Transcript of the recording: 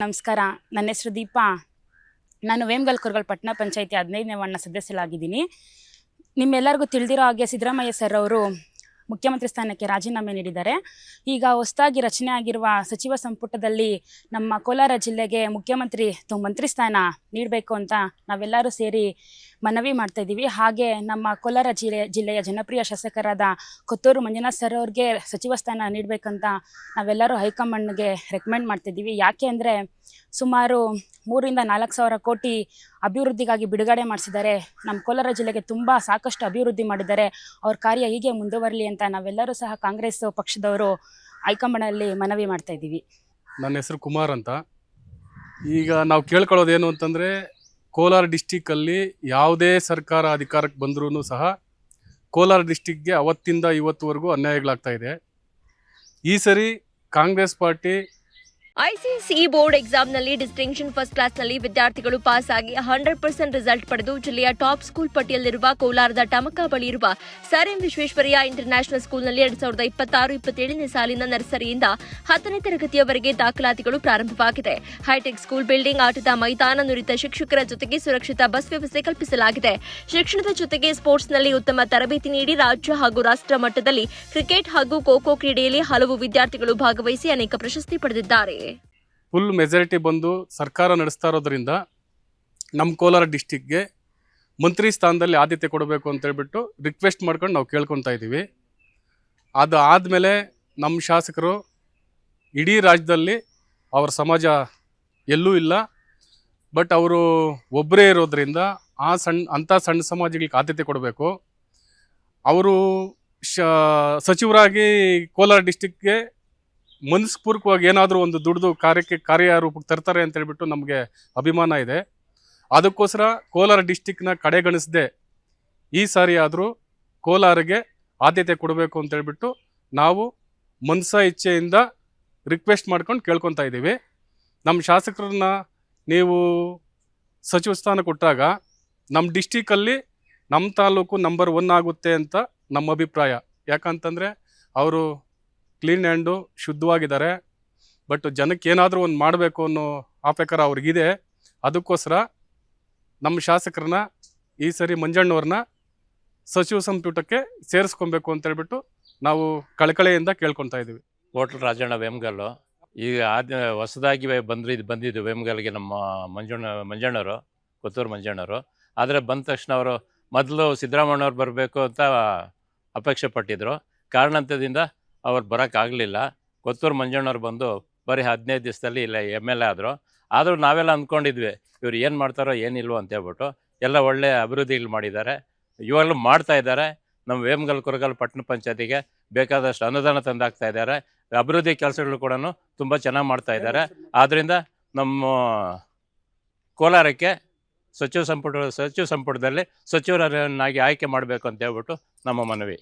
ನಮಸ್ಕಾರ. ನನ್ನ ಹೆಸರು ದೀಪಾ. ನಾನು ವೇಮಗಲ್ ಕುರಗಲ್ ಪಟ್ಟಣ ಪಂಚಾಯಿತಿ 15ನೇ ವಾರ್ಡ್ನ ಸದಸ್ಯರಾಗಿದ್ದೀನಿ. ನಿಮ್ಮೆಲ್ಲರಿಗೂ ತಿಳಿದಿರೋ ಹಾಗೆ ಸಿದ್ದರಾಮಯ್ಯ ಸರ್ ಅವರು ಮುಖ್ಯಮಂತ್ರಿ ಸ್ಥಾನಕ್ಕೆ ರಾಜೀನಾಮೆ ನೀಡಿದ್ದಾರೆ. ಈಗ ಹೊಸದಾಗಿ ರಚನೆ ಆಗಿರುವ ಸಚಿವ ಸಂಪುಟದಲ್ಲಿ ನಮ್ಮ ಕೋಲಾರ ಜಿಲ್ಲೆಗೆ ಮಂತ್ರಿ ಸ್ಥಾನ ನೀಡಬೇಕು ಅಂತ ನಾವೆಲ್ಲರೂ ಸೇರಿ ಮನವಿ ಮಾಡ್ತಾ ಇದ್ದೀವಿ. ಹಾಗೆ ನಮ್ಮ ಕೋಲಾರ ಜಿಲ್ಲೆಯ ಜನಪ್ರಿಯ ಶಾಸಕರಾದ ಕೊತ್ತೂರು ಮಂಜುನಾಥ್ ಸರ್ ಅವ್ರಿಗೆ ಸಚಿವ ಸ್ಥಾನ ನೀಡಬೇಕಂತ ನಾವೆಲ್ಲರೂ ಹೈಕಮಾಂಡ್ಗೆ ರೆಕಮೆಂಡ್ ಮಾಡ್ತಿದ್ದೀವಿ. ಯಾಕೆ ಅಂದರೆ ಸುಮಾರು 3,000 to 4,000 ಕೋಟಿ ಅಭಿವೃದ್ಧಿಗಾಗಿ ಬಿಡುಗಡೆ ಮಾಡಿಸಿದ್ದಾರೆ. ನಮ್ಮ ಕೋಲಾರ ಜಿಲ್ಲೆಗೆ ಸಾಕಷ್ಟು ಅಭಿವೃದ್ಧಿ ಮಾಡಿದ್ದಾರೆ. ಅವ್ರ ಕಾರ್ಯ ಹೀಗೆ ಮುಂದುವರಲಿ ಅಂತ ನಾವೆಲ್ಲರೂ ಸಹ ಕಾಂಗ್ರೆಸ್ ಪಕ್ಷದವರು ಹೈಕಮಾಂಡಲ್ಲಿ ಮನವಿ ಮಾಡ್ತಾ ಇದ್ದೀವಿ. ನನ್ನ ಹೆಸರು ಕುಮಾರ್ ಅಂತ. ಈಗ ನಾವು ಕೇಳ್ಕೊಳ್ಳೋದೇನು ಅಂತಂದರೆ, ಕೋಲಾರ ಡಿಸ್ಟಿಕ್ಕಲ್ಲಿ ಯಾವುದೇ ಸರ್ಕಾರ ಅಧಿಕಾರಕ್ಕೆ ಬಂದರೂ ಸಹ ಕೋಲಾರ ಡಿಸ್ಟಿಕ್ಗೆ ಅವತ್ತಿಂದ ಇವತ್ತುವರೆಗೂ ಅನ್ಯಾಯಗಳಾಗ್ತಾ ಇದೆ. ಈ ಸರಿ ಕಾಂಗ್ರೆಸ್ ಪಾರ್ಟಿ ಐಸಿಎಸ್ಇ ಬೋರ್ಡ್ ಎಕ್ಸಾಮ್ನಲ್ಲಿ ಡಿಸ್ಟಿಂಕ್ಷನ್ ಫಸ್ಟ್ ಕ್ಲಾಸ್ನಲ್ಲಿ ವಿದ್ಯಾರ್ಥಿಗಳು ಪಾಸ್ ಆಗಿ 100% ರಿಸಲ್ಟ್ ಪಡೆದು ಜಿಲ್ಲೆಯ ಟಾಪ್ ಸ್ಕೂಲ್ ಪಟ್ಟಿಯಲ್ಲಿರುವ ಕೋಲಾರದ ಟಮಕ ಬಳಿ ಇರುವ ಸರ್ ಎಂ ವಿಶ್ವೇಶ್ವರಯ್ಯ ಇಂಟರ್ನ್ಯಾಷನಲ್ ಸ್ಕೂಲ್ನಲ್ಲಿ 2026-27ನೇ ಸಾಲಿನ ನರ್ಸರಿಯಿಂದ 10ನೇ ತರಗತಿಯವರೆಗೆ ದಾಖಲಾತಿಗಳು ಪ್ರಾರಂಭವಾಗಿದೆ. ಹೈಟೆಕ್ ಸ್ಕೂಲ್ ಬಿಲ್ಡಿಂಗ್, ಆಟದ ಮೈದಾನ, ನುರಿತ ಶಿಕ್ಷಕರ ಜೊತೆಗೆ ಸುರಕ್ಷಿತ ಬಸ್ ವ್ಯವಸ್ಥೆ ಕಲ್ಪಿಸಲಾಗಿದೆ. ಶಿಕ್ಷಣದ ಜೊತೆಗೆ ಸ್ಪೋರ್ಟ್ಸ್ನಲ್ಲಿ ಉತ್ತಮ ತರಬೇತಿ ನೀಡಿ ರಾಜ್ಯ ಹಾಗೂ ರಾಷ್ಟ್ರ ಮಟ್ಟದಲ್ಲಿ ಕ್ರಿಕೆಟ್ ಹಾಗೂ ಖೋ-ಖೋ ಕ್ರೀಡೆಯಲ್ಲಿ ಹಲವು ವಿದ್ಯಾರ್ಥಿಗಳು ಭಾಗವಹಿಸಿ ಅನೇಕ ಪ್ರಶಸ್ತಿ ಪಡೆದಿದ್ದಾರೆ. ಫುಲ್ ಮೆಜಾರಿಟಿ ಬಂದು ಸರ್ಕಾರ ನಡೆಸ್ತಾ ಇರೋದ್ರಿಂದ ನಮ್ಮ ಕೋಲಾರ ಡಿಸ್ಟಿಕ್ಗೆ ಮಂತ್ರಿ ಸ್ಥಾನದಲ್ಲಿ ಆದ್ಯತೆ ಕೊಡಬೇಕು ಅಂತೇಳ್ಬಿಟ್ಟು ರಿಕ್ವೆಸ್ಟ್ ಮಾಡ್ಕೊಂಡು ನಾವು ಕೇಳ್ಕೊತಾ ಇದ್ದೀವಿ. ಅದು ಆದಮೇಲೆ ನಮ್ಮ ಶಾಸಕರು ಇಡೀ ರಾಜ್ಯದಲ್ಲಿ ಅವ್ರ ಸಮಾಜ ಎಲ್ಲೂ ಇಲ್ಲ, ಬಟ್ ಅವರು ಒಬ್ಬರೇ ಇರೋದ್ರಿಂದ ಅಂಥ ಸಣ್ಣ ಸಮಾಜಗಳಿಗೆ ಆದ್ಯತೆ ಕೊಡಬೇಕು. ಅವರು ಸಚಿವರಾಗಿ ಕೋಲಾರ ಡಿಸ್ಟಿಕ್ಗೆ ಮನಸ್ಪೂರ್ವಕವಾಗಿ ಏನಾದರೂ ಒಂದು ದುಡ್ದು ಕಾರ್ಯರೂಪಕ್ಕೆ ತರ್ತಾರೆ ಅಂತೇಳ್ಬಿಟ್ಟು ನಮಗೆ ಅಭಿಮಾನ ಇದೆ. ಅದಕ್ಕೋಸ್ಕರ ಕೋಲಾರ ಡಿಸ್ಟಿಕ್ನ ಕಡೆಗಣಿಸದೆ ಈ ಸಾರಿ ಆದರೂ ಕೋಲಾರಿಗೆ ಆದ್ಯತೆ ಕೊಡಬೇಕು ಅಂತೇಳ್ಬಿಟ್ಟು ನಾವು ಇಚ್ಛೆಯಿಂದ ರಿಕ್ವೆಸ್ಟ್ ಮಾಡ್ಕೊಂಡು ಕೇಳ್ಕೊತಾ ಇದ್ದೀವಿ. ನಮ್ಮ ಶಾಸಕರನ್ನ ನೀವು ಸಚಿವ ಸ್ಥಾನ ಕೊಟ್ಟಾಗ ನಮ್ಮ ಡಿಸ್ಟಿಕಲ್ಲಿ ನಮ್ಮ ತಾಲೂಕು ನಂಬರ್ 1 ಆಗುತ್ತೆ ಅಂತ ನಮ್ಮ ಅಭಿಪ್ರಾಯ. ಯಾಕಂತಂದರೆ ಅವರು ಕ್ಲೀನ್ ಹ್ಯಾಂಡು, ಶುದ್ಧವಾಗಿದ್ದಾರೆ. ಬಟ್ ಜನಕ್ಕೆ ಏನಾದರೂ ಒಂದು ಮಾಡಬೇಕು ಅನ್ನೋ ಆಪೇಕಾರ ಅವ್ರಿಗಿದೆ. ಅದಕ್ಕೋಸ್ಕರ ನಮ್ಮ ಶಾಸಕರನ್ನ ಈ ಸರಿ ಮಂಜಣ್ಣವ್ರನ್ನ ಸಚಿವ ಸಂಪುಟಕ್ಕೆ ಸೇರಿಸ್ಕೊಬೇಕು ಅಂತೇಳ್ಬಿಟ್ಟು ನಾವು ಕಳಕಳೆಯಿಂದ ಕೇಳ್ಕೊತಾ ಇದ್ದೀವಿ. ಹೋಟ್ಲ್ ರಾಜಣ್ಣ ವೇಮಗಲ್ಲು. ಈಗ ಹೊಸದಾಗಿ ಬಂದಿದ್ದು ವೇಮಗಲ್ಗೆ ನಮ್ಮ ಮಂಜಣ್ಣವರು, ಕೊತ್ತೂರು ಮಂಜಣ್ಣವರು. ಆದರೆ ಬಂದ ತಕ್ಷಣ ಅವರು ಮೊದಲು ಸಿದ್ದರಾಮಣ್ಣವ್ರು ಬರಬೇಕು ಅಂತ ಅಪೇಕ್ಷೆ ಪಟ್ಟಿದ್ರು. ಕಾರಣಾಂತರದಿಂದ ಅವ್ರು ಬರೋಕ್ಕಾಗಲಿಲ್ಲ. ಕೊತ್ತೂರು ಮಂಜಣ್ಣವ್ರು ಬಂದು ಬರೀ 15 ದಿವಸದಲ್ಲಿ ಇಲ್ಲ MLA ಆದರೂ ನಾವೆಲ್ಲ ಅಂದ್ಕೊಂಡಿದ್ವಿ ಇವ್ರು ಏನು ಮಾಡ್ತಾರೋ ಏನಿಲ್ವೋ ಅಂತೇಳ್ಬಿಟ್ಟು. ಎಲ್ಲ ಒಳ್ಳೆಯ ಅಭಿವೃದ್ಧಿಗಳು ಮಾಡಿದ್ದಾರೆ, ಇವಾಗಲೂ ಮಾಡ್ತಾ ಇದ್ದಾರೆ. ನಮ್ಮ ವೇಮಗಲ್ ಕುರಗಲ್ ಪಟ್ಟಣ ಪಂಚಾಯತಿಗೆ ಬೇಕಾದಷ್ಟು ಅನುದಾನ ತಂದಾಗ್ತಾ ಇದ್ದಾರೆ. ಅಭಿವೃದ್ಧಿ ಕೆಲಸಗಳು ಕೂಡ ತುಂಬ ಚೆನ್ನಾಗಿ ಮಾಡ್ತಾ ಇದ್ದಾರೆ. ಆದ್ದರಿಂದ ನಮ್ಮ ಕೋಲಾರಕ್ಕೆ ಸಚಿವ ಸಂಪುಟದಲ್ಲಿ ಸಚಿವರನ್ನಾಗಿ ಆಯ್ಕೆ ಮಾಡಬೇಕು ಅಂತ ಹೇಳ್ಬಿಟ್ಟು ನಮ್ಮ ಮನವಿ.